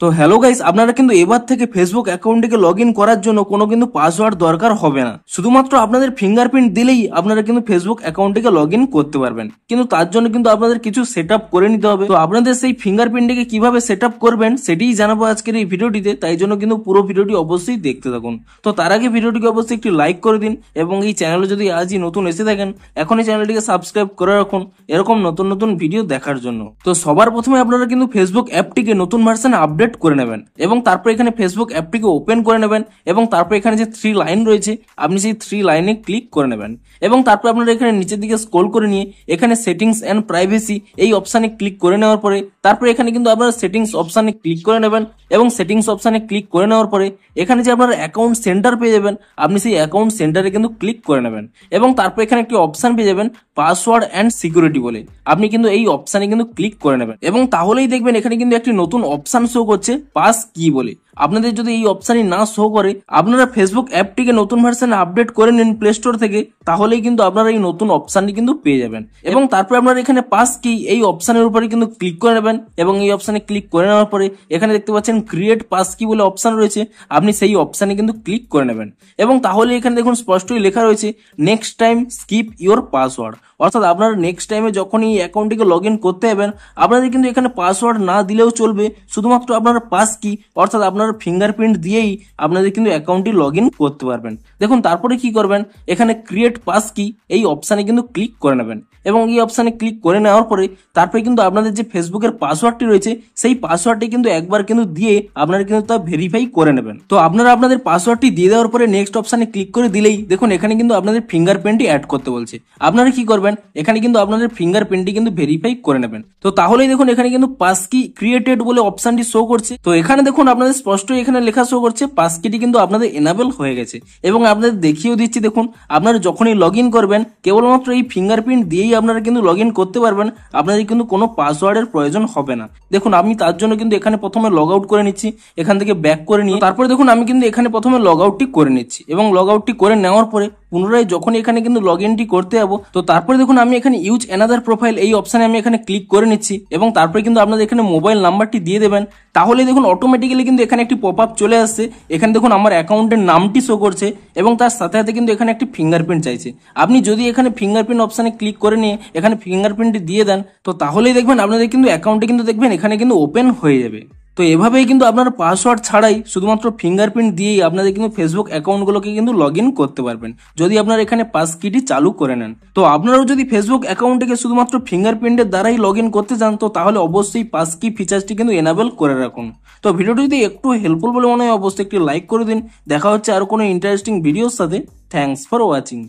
তো hello guys, আপনারা কিন্তু এবার থেকে ফেসবুক অ্যাকাউন্টটিকে লগ ইন করার জন্য কোনো কিন্তু পাসওয়ার্ড দরকার হবে না। শুধুমাত্র আপনাদের ফিঙ্গারপ্রিন্ট দিলেই আপনারা কিন্তু ফেসবুক অ্যাকাউন্টটিকে লগ ইন করতে পারবেন। কিন্তু তার জন্য কিন্তু আপনাদের কিছু সেট আপ করে নিতে হবে। তো আপনাদের সেই ফিঙ্গারপ্রিন্টটিকে কিভাবে সেট আপ করবেন সেটাই জানাবো আজকের এই ভিডিওটিতে, তাই জন্য কিন্তু পুরো ভিডিওটি অবশ্যই দেখতে থাকুন। তো তার আগে ভিডিওটিকে অবশ্যই একটি লাইক করে দিন এবং এই চ্যানেলে যদি আজই নতুন এসে থাকেন এখনই চ্যানেলটিকে সাবস্ক্রাইব করে রাখুন এরকম নতুন নতুন ভিডিও দেখার জন্য। তো সবার প্রথমে আপনারা কিন্তু ফেসবুক অ্যাপটিকে নতুন ভার্সনে আপডেট করে নেবেন এবং তারপর এখানে ফেসবুক অ্যাপটিকে ওপেন করে নেবেন এবং তারপর এখানে যে 3 লাইন রয়েছে আপনি সেই 3 লাইনে ক্লিক করে নেবেন এবং তারপর আপনারা এখানে নিচের দিকে স্ক্রল করে নিয়ে এখানে সেটিংস এন্ড প্রাইভেসি এই অপশনে ক্লিক করে নেওয়ার পরে তারপর এখানে কিন্তু আপনারা সেটিংস অপশনে ক্লিক করে নেবেন এবং সেটিংস অপশনে ক্লিক করে নেওয়ার পরে এখানে যে আপনারা অ্যাকাউন্ট সেন্টার পেয়ে যাবেন আপনি সেই অ্যাকাউন্ট সেন্টারে কিন্তু ক্লিক করে নেবেন এবং তারপর এখানে একটি অপশন পেয়ে যাবেন পাসওয়ার্ড এন্ড সিকিউরিটি বলে, আপনি কিন্তু এই অপশনে কিন্তু ক্লিক করে নেবেন এবং তাহলেই দেখবেন এখানে কিন্তু একটি নতুন অপশন শো করছে পাস কি বলে। আপনাদের যদি এই অপশনই না শো করে আপনারা ফেসবুক অ্যাপটিকে নতুন ভার্সনে আপডেট করে নিন প্লে স্টোর থেকে, তাহলেই কিন্তু আপনারা এই নতুন অপশনটি কিন্তু পেয়ে যাবেন এবং তারপর আপনারা এখানে পাস কি এই অপশনের উপরে কিন্তু ক্লিক করে নেবেন এবং এই অপশনে ক্লিক করে নেওয়ার পরে এখানে দেখতে পাচ্ছেন ক্রিয়েট পাস কি বলে অপশন রয়েছে, আপনি সেই অপশনে কিন্তু ক্লিক করে নেবেন এবং তাহলে এখানে দেখুন স্পষ্টই লেখা রয়েছে next time skip your password, অর্থাৎ আপনারা নেক্সট টাইমে যখন এই অ্যাকাউন্টটিকে লগ ইন করতে যাবেন আপনাদের কিন্তু এখানে পাসওয়ার্ড না দিলেও চলবে, শুধুমাত্র আপনারা পাস কি অর্থাৎ আপনারা ফিঙ্গারপ্রিন্ট দিয়েই আপনাদের কিন্তু অ্যাকাউন্টটি লগ ইন করতে পারবেন। দেখুন তারপরে কি করবেন, এখানে ক্রিয়েট পাস কি এই অপশানে কিন্তু ক্লিক করে নেবেন এবং এই অপশানে ক্লিক করে নেওয়ার পরে তারপরে কিন্তু আপনাদের যে ফেসবুকের পাসওয়ার্ডটি রয়েছে সেই পাসওয়ার্ডটি কিন্তু একবার কিন্তু দিয়ে আপনারা কিন্তু তা ভেরিফাই করে নেবেন। তো আপনারা আপনাদের পাসওয়ার্ডটি দিয়ে দেওয়ার পরে নেক্সট অপশানে ক্লিক করে দিলেই দেখুন এখানে কিন্তু আপনাদের ফিঙ্গারপ্রিন্টটি অ্যাড করতে বলছে, আপনারা কি করবেন এখানে কিন্তু আপনাদের ফিঙ্গারপ্রিন্টটি কিন্তু ভেরিফাই করে নেবেন। তো তাহলেই দেখুন এখানে কিন্তু পাসকি ক্রিয়েটেড বলে অপশনটি শো করছে। তো এখানে দেখুন আপনাদের স্পষ্টই এখানে লেখা শো করছে পাসকিটি কিন্তু আপনাদের এনাবেল হয়ে গেছে এবং আপনাদের দেখিয়েও দিচ্ছি। দেখুন আপনারা যখনই লগ ইন করবেন কেবলমাত্র এই ফিঙ্গারপ্রিন্ট দিয়েই আপনারা কিন্তু লগ ইন করতে পারবেন, আপনাদের কিন্তু কোনো পাসওয়ার্ডের প্রয়োজন হবে না। দেখুন আমি তার জন্য কিন্তু এখানে প্রথমে লগ আউট করে নিচ্ছি, এখান থেকে ব্যাক করে নিয়ে তারপরে দেখুন আমি কিন্তু এখানে প্রথমে লগ আউটটি করে নিচ্ছি এবং লগ আউটটি করে নেওয়ার পরে পুনরায় যখন এখানে কিন্তু লগ ইনটি করতে যাবো তো তারপরে দেখুন আমি এখানে ইউজ অ্যানাদার প্রোফাইল এই অপশনে আমি এখানে ক্লিক করে নিচ্ছি এবং তারপরে কিন্তু আপনাদের এখানে মোবাইল নাম্বারটি দিয়ে দেবেন, তাহলে দেখুন অটোমেটিক্যালি কিন্তু এখানে একটি পপ আপ চলে আসছে। এখানে দেখুন আমার অ্যাকাউন্টের নামটি শো করছে এবং তার সাথে সাথে কিন্তু এখানে একটি ফিঙ্গারপ্রিন্ট চাইছে। আপনি যদি এখানে ফিঙ্গারপ্রিন্ট অপশনে ক্লিক করে নিয়ে এখানে ফিঙ্গারপ্রিন্টটি দিয়ে দেন তো তাহলেই দেখবেন আপনাদের কিন্তু অ্যাকাউন্টে কিন্তু দেখবেন এখানে কিন্তু ওপেন হয়ে যাবে। তো এভাবেই কিন্তু আপনারা পাসওয়ার্ড ছাড়াই শুধুমাত্র ফিঙ্গারপ্রিন্ট দিয়েই আপনাদের কিন্তু ফেসবুক অ্যাকাউন্টগুলোকে কিন্তু লগ ইন করতে পারবেন যদি আপনারা এখানে পাস কিটি চালু করে নেন। তো আপনারাও যদি ফেসবুক অ্যাকাউন্টটিকে শুধুমাত্র ফিঙ্গারপ্রিন্টের দ্বারাই লগ ইন করতে চান তো তাহলে অবশ্যই পাস কি ফিচার্সটি কিন্তু এনাবেল করে রাখুন। তো ভিডিওটি যদি একটু হেল্পফুল বলে মনে হয় অবশ্যই একটি লাইক করে দিন। দেখা হচ্ছে আর কোনো ইন্টারেস্টিং ভিডিওর সাথে। Thanks for watching.